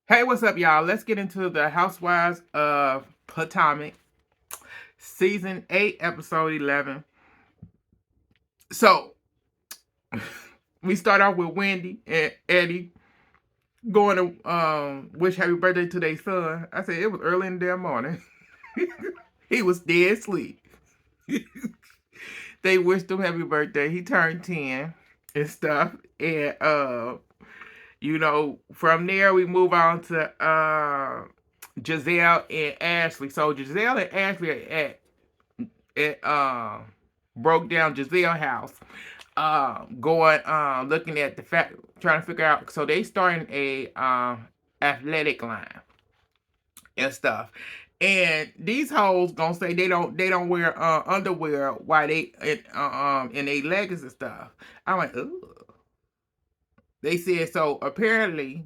Hey, what's up, y'all? Let's get into the Housewives of Potomac, Season 8, Episode 11. So, we start off with Wendy and Eddie going to wish happy birthday to their son. I said it was early in the damn morning. He was dead asleep. They wished him happy birthday. He turned 10 and stuff. And, from there we move on to Giselle and Ashley. So, Giselle and Ashley are at it broke down Giselle house, going looking at the fact, trying to figure out. So they starting a athletic line and stuff. And these hoes gonna say they don't wear underwear while they in they leggings and stuff. I'm like, ooh. They said so. Apparently,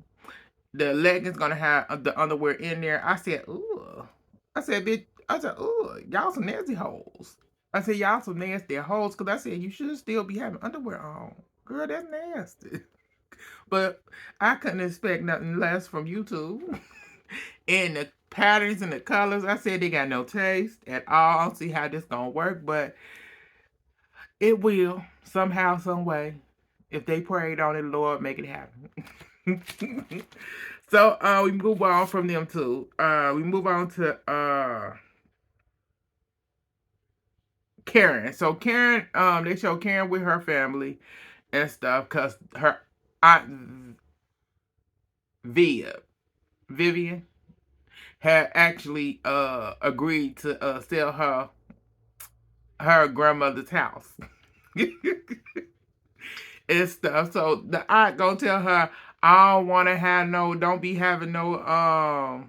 the leggings gonna have the underwear in there. I said, ooh. I said, bitch. I said, ooh, y'all some nasty hoes. I said, y'all some nasty hoes, because I said, you should still be having underwear on. Girl, that's nasty. But I couldn't expect nothing less from YouTube. And the patterns and the colors, I said they got no taste at all. I don't see how this gonna work, but it will somehow, some way. If they prayed on it, Lord, make it happen. So we move on from them too. We move on to Karen. So Karen, they show Karen with her family and stuff because her aunt Vivian had actually agreed to sell her grandmother's house and stuff. So the aunt gonna tell her, I don't wanna have don't be having no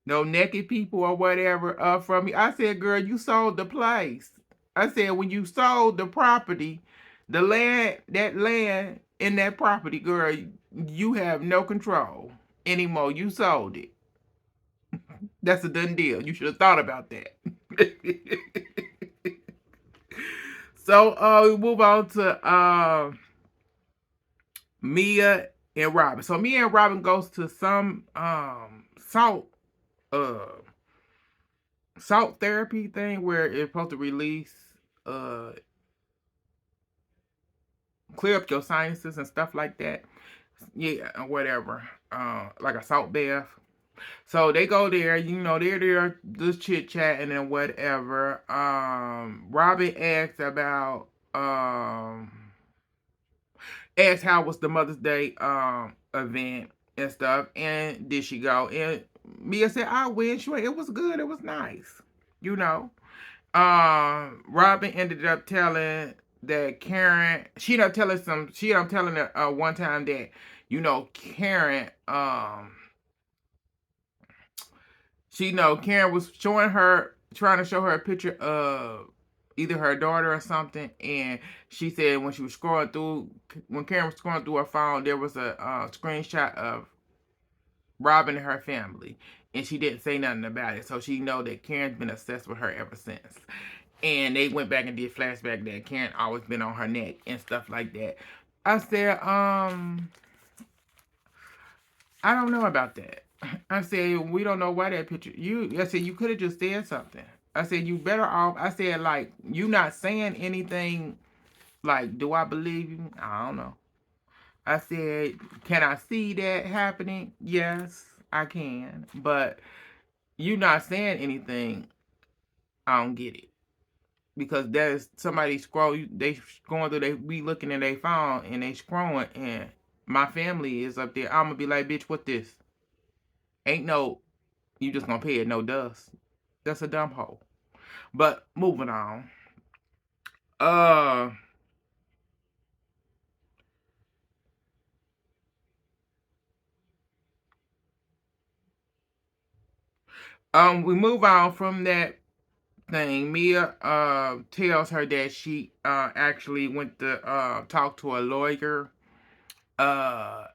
naked people or whatever from me. I said, girl, you sold the place. I said, when you sold the property, that land in that property, girl, you have no control anymore. You sold it. That's a done deal. You should have thought about that. So we move on to Mia and Robin. So Mia and Robin goes to some uh salt therapy thing where it's supposed to release uh clear up your sinuses and stuff like that. Yeah, or whatever. Like a salt bath. So they go there, they're there just chit chatting and whatever. Robin asks about asks how was the Mother's Day event and stuff, and did she go? And Mia said, I went. Sure, it was good, it was nice. You know. Robin ended up telling that Karen, she ended up telling her one time that, Karen, Karen was trying to show her a picture of either her daughter or something, and she said when Karen was scrolling through her phone, there was a screenshot of Robin and her family, and she didn't say nothing about it, so she know that Karen's been obsessed with her ever since. And they went back and did flashback that Karen always been on her neck and stuff like that. I said, I don't know about that. I said, we don't know why that picture. I said, you could have just said something. I said, you better off. I said, like, you not saying anything. Like, do I believe you? I don't know. I said, can I see that happening? Yes, I can. But you not saying anything. I don't get it. Because that is somebody they scrolling through, they be looking at their phone and they scrolling, and my family is up there. I'm gonna be like, bitch, what this? Ain't no, you just gonna pay it no dust. That's a dumb hole. But moving on. Uh, we move on from that thing. Mia tells her that she actually went to talk to a lawyer uh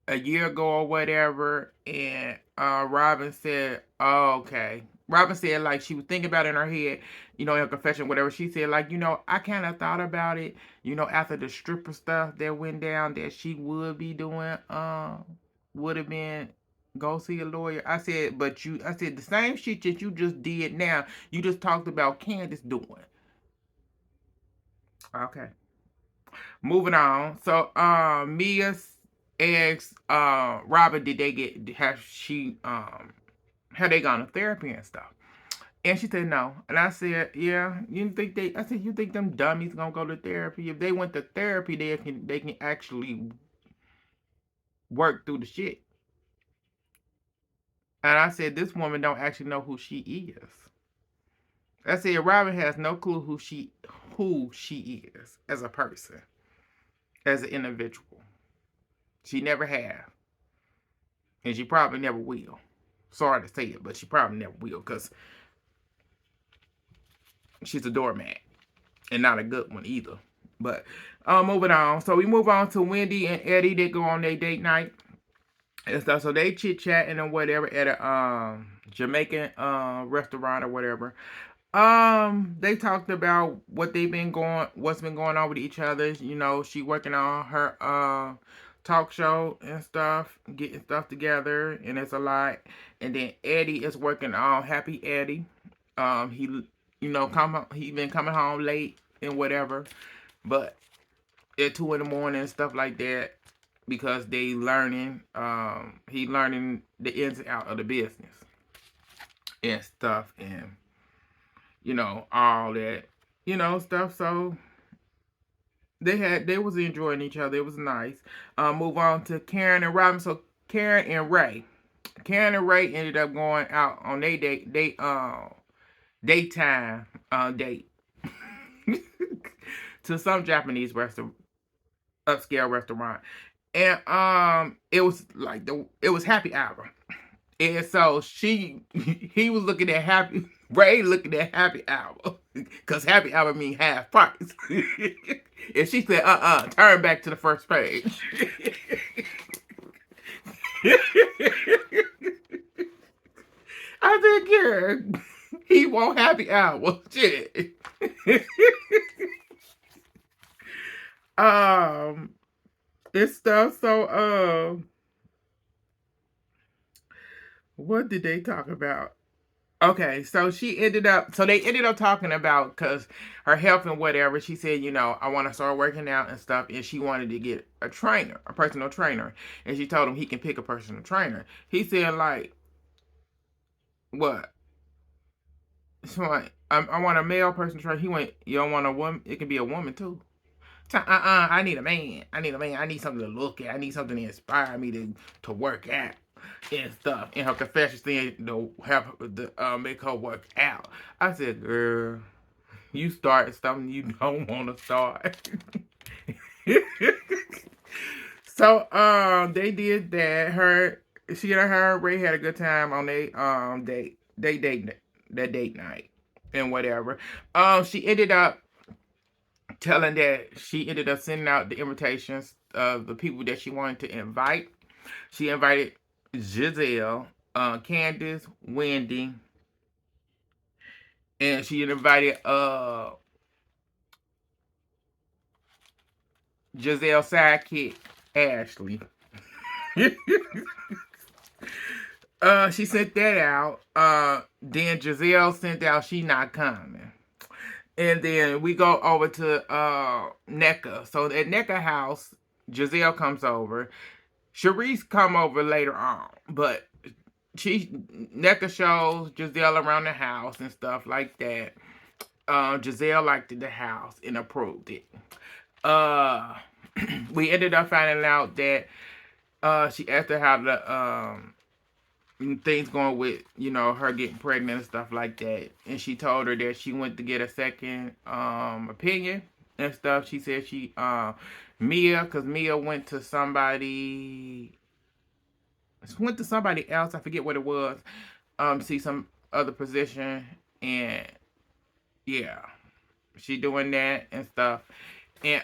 a year ago or whatever, and Robin said, oh, okay. Robin said, like, she was thinking about it in her head, in her confession, whatever. She said, like, I kind of thought about it, after the stripper stuff that went down, that she would be doing would have been go see a lawyer. I said, but I said the same shit that you just did now, you just talked about Candace doing. Okay. Moving on. So, Mia asked, Robin, did they get, have they gone to therapy and stuff? And she said no. And I said, yeah, you think I said, you think them dummies gonna go to therapy? If they went to therapy, they can actually work through the shit. And I said, this woman don't actually know who she is. I said, Robin has no clue who she is as a person, as an individual. She never have, and she probably never will. Sorry to say it, but she probably never will, because she's a doormat and not a good one either. But moving on. So we move on to Wendy and Eddie. They go on their date night and stuff. So they chit chatting or whatever at a Jamaican restaurant or whatever. They talked about what's been going on with each other. You know, she working on her talk show and stuff, getting stuff together, and it's a lot. And then Eddie is working on Happy Eddie. He, he been coming home late and whatever, but at 2 in the morning and stuff like that, because they learning. He learning the ins and out of the business and stuff, and all that, stuff. So they was enjoying each other. It was nice. Move on to Karen and Robin. So Karen and Ray ended up going out on their daytime date to some Japanese upscale restaurant, and it was like it was happy hour. And so he was looking at Ray looking at happy hour, because happy hour mean half price. And she said, turn back to the first page. I said, Karen, he want happy hour. Shit. um, it's stuff. So, what did they talk about? Okay, so they ended up talking about, because her health and whatever. She said, I want to start working out and stuff, and she wanted to get a personal trainer, and she told him he can pick a personal trainer. He said, like, what? So like, I want a male personal trainer. He went, you don't want a woman? It can be a woman too. I need a man. I need a man. I need something to look at. I need something to inspire me to work out and stuff. And her confession thing to make her work out. I said, girl, you started something you don't want to start. So they did that. Her and Ray had a good time on that date night and whatever. She ended up telling that she ended up sending out the invitations of the people that she wanted to invite. She invited Giselle, Candace, Wendy, and she invited Giselle's sidekick, Ashley. She sent that out. Then Giselle sent out she not coming. And then we go over to NECA. So at NECA house, Giselle comes over. Sharice come over later on, but NECA shows Giselle around the house and stuff like that. Giselle liked the house and approved it. We ended up finding out that she asked her how things going with her getting pregnant and stuff like that, and she told her that she went to get a second opinion and stuff. She said because Mia went to somebody else. I forget what it was. See some other position, and yeah, she doing that and stuff. And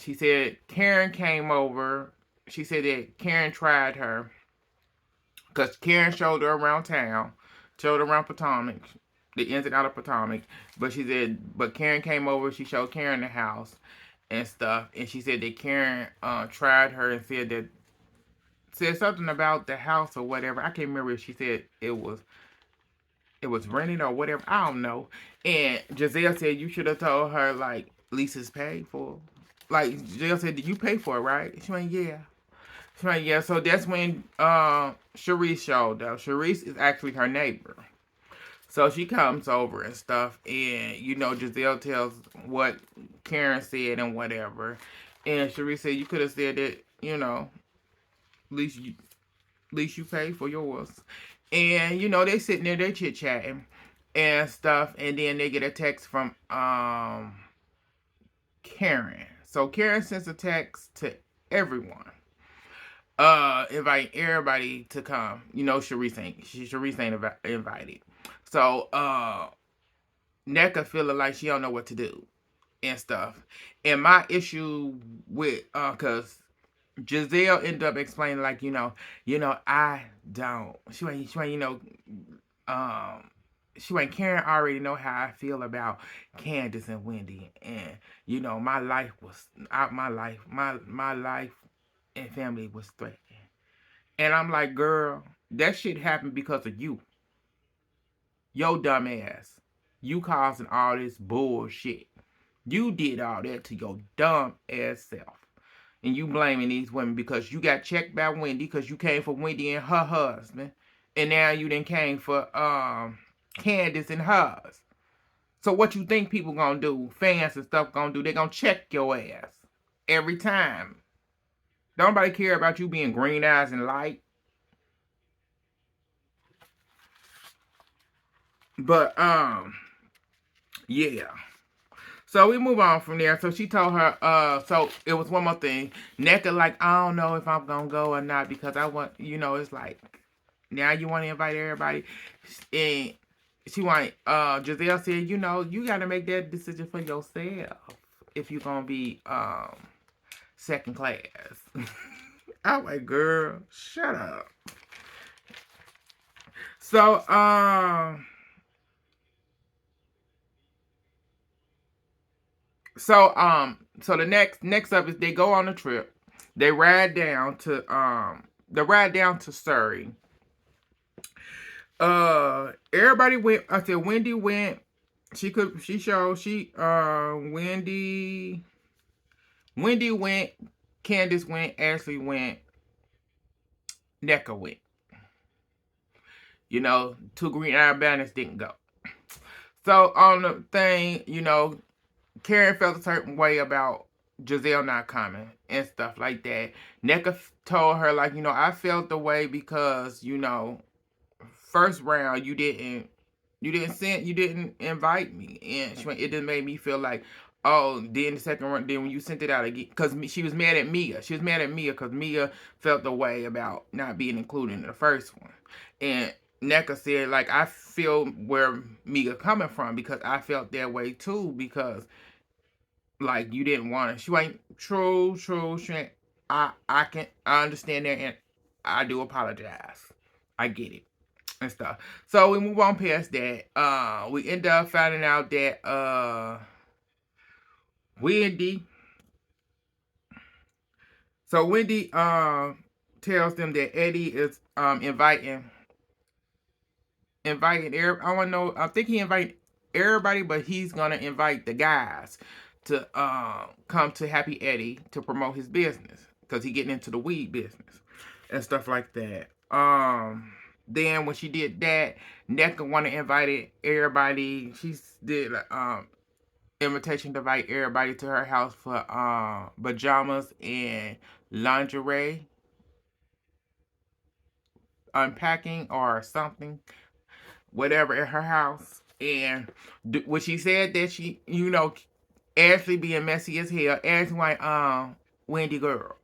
she said Karen came over. She said that Karen tried her, because Karen showed her around town, showed her around Potomac, the ins and out of Potomac. But she said, but Karen came over, she showed Karen the house and stuff. And she said that Karen tried her and said that said something about the house or whatever. I can't remember if she said it was rented or whatever. I don't know. And Giselle said you should have told her like leases paid for. Like Giselle said, did you pay for it, right? She went, yeah. She went, yeah. So that's when Sharice showed up. Sharice is actually her neighbor. So she comes over and stuff, and Giselle tells what Karen said and whatever. And Sharice said you could have said that, at least you pay for yours. And they sitting there, they chit chatting and stuff, and then they get a text from Karen. So Karen sends a text to everyone, inviting everybody to come. Sharice ain't invited. So NECA feeling like she don't know what to do and stuff. And my issue with cause Giselle ended up explaining like, I don't. Um, Karen already know how I feel about Candace and Wendy, and my life was my life and family was threatened. And I'm like, girl, that shit happened because of you, your dumb ass. You causing all this bullshit. You did all that to your dumb ass self. And you blaming these women because you got checked by Wendy because you came for Wendy and her husband. And now you then came for Candace and hers. So what you think people gonna do, fans and stuff gonna do, they gonna check your ass. Every time. Don't nobody care about you being green eyes and light. But yeah. So we move on from there. So she told her, so it was one more thing. NECA like, I don't know if I'm gonna go or not because I want, it's like, now you want to invite everybody. And she want, Giselle said, you gotta make that decision for yourself if you're gonna be second class. I'm like, girl, shut up. So, so the next up is they go on a trip. They ride down to Surrey. Everybody went. I said Wendy went. Wendy went. Candace went. Ashley went. NECA went. Two green-eyed bandits didn't go. So on the thing, Karen felt a certain way about Giselle not coming and stuff like that. NECA told her like, I felt the way because, first round you didn't invite me, and it just made me feel like, oh, then the second round, then when you sent it out again, because she was mad at Mia. She was mad at Mia because Mia felt the way about not being included in the first one, and NECA said like, I feel where Mia coming from because I felt that way too because like you didn't want it. She ain't true. She ain't, I understand that, and I do apologize. I get it and stuff. So we move on past that. We end up finding out that Wendy. So Wendy tells them that Eddie is inviting I want to know. I think he invited everybody, but he's gonna invite the guys to come to Happy Eddie to promote his business because he getting into the weed business and stuff like that. Then when she did that, NECA want to invite everybody. She did invitation to invite everybody to her house for pajamas and lingerie unpacking or something, whatever, at her house. And when she said that she, Ashley being messy as hell, Ashley like, Wendy girl,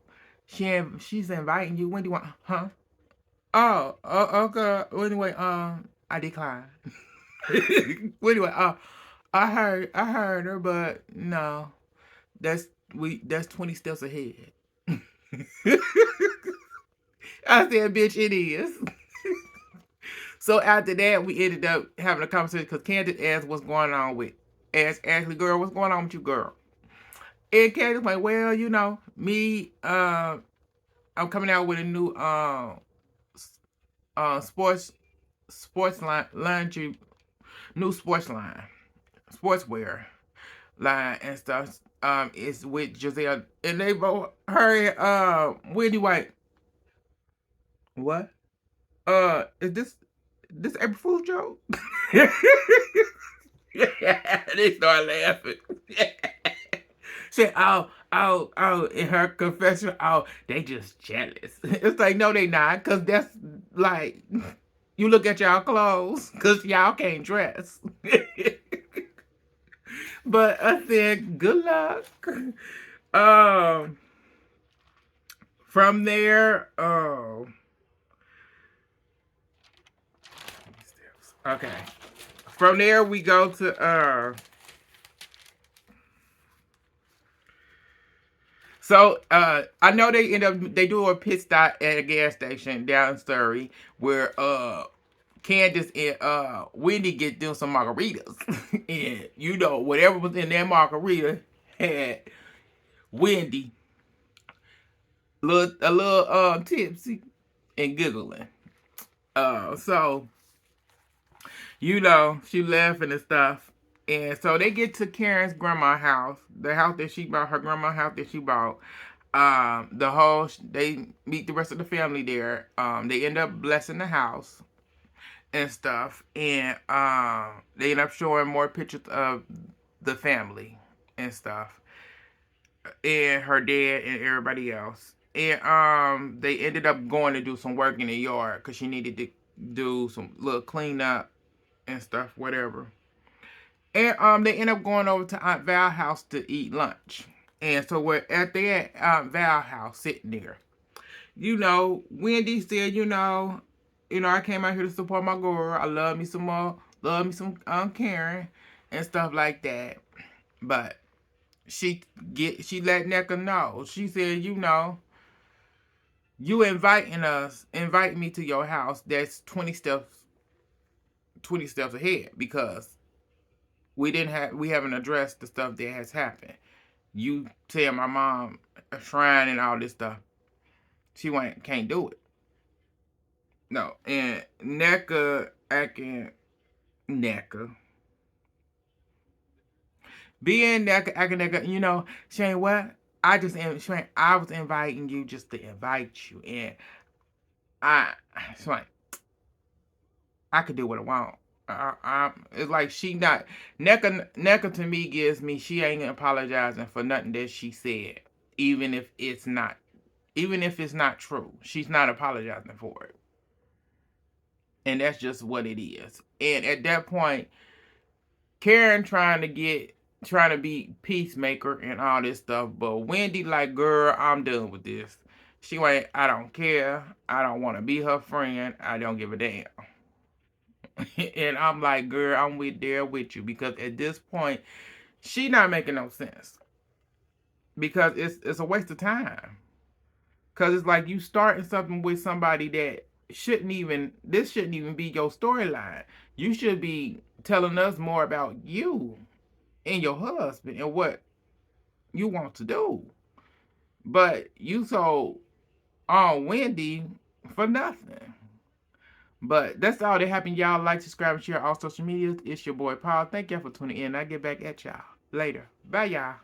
she's inviting you. Wendy want, huh? Oh, okay. Anyway, I decline. Anyway, I heard her, but no, that's 20 steps ahead. I said, bitch, it is. So after that, we ended up having a conversation because Candace asked what's going on with, asked Ashley, girl, what's going on with you, girl? And Candace like, well, me, I'm coming out with a new sports line laundry, new sports line, sportswear line and stuff. It's with Giselle and they both her and Wendy White. What? Is this April Fool's joke? They start laughing. Said, in her confession, they just jealous. It's like, no, they not, because that's like, you look at y'all clothes, because y'all can't dress. But I said, good luck. Um, from there, okay. From there, we go to, I know they do a pit stop at a gas station down in Surrey where Candace and Wendy get them some margaritas. And you know, whatever was in that margarita had Wendy a little tipsy and giggling. So you know, she laughing and stuff. And so they get to Karen's grandma's house, the house that she bought, her grandma's house that she bought. They meet the rest of the family there. They end up blessing the house and stuff, and they end up showing more pictures of the family and stuff, and her dad and everybody else. And they ended up going to do some work in the yard because she needed to do some little cleanup and stuff, whatever. And they end up going over to Aunt Val's house to eat lunch. And so we're at Aunt Val's house sitting there. You know, Wendy said, I came out here to support my girl. I love me some Karen and stuff like that. But she let Necka know. She said, you invite me to your house. That's 20 steps ahead because we haven't addressed the stuff that has happened. You tell my mom a shrine and all this stuff. She can't do it. No. And Necka acting Necka. Being acting Necka, Shane, what? Shane, I was inviting you just to invite you. And Shane, I could do what I want. It's like she not Necka to me gives me she ain't apologizing for nothing that she said, even if it's not true. She's not apologizing for it, and that's just what it is. And at that point, Karen trying to be peacemaker and all this stuff, but Wendy like, girl, I'm done with this. She went, I don't care. I don't want to be her friend. I don't give a damn. And I'm like, girl, I'm there with you because at this point, she not making no sense because it's a waste of time. Because it's like you starting something with somebody that shouldn't even be your storyline. You should be telling us more about you and your husband and what you want to do. But you so on Wendy for nothing. But that's all that happened. Y'all like, subscribe, and share all social medias. It's your boy Paul. Thank y'all for tuning in. I'll get back at y'all later. Bye, y'all.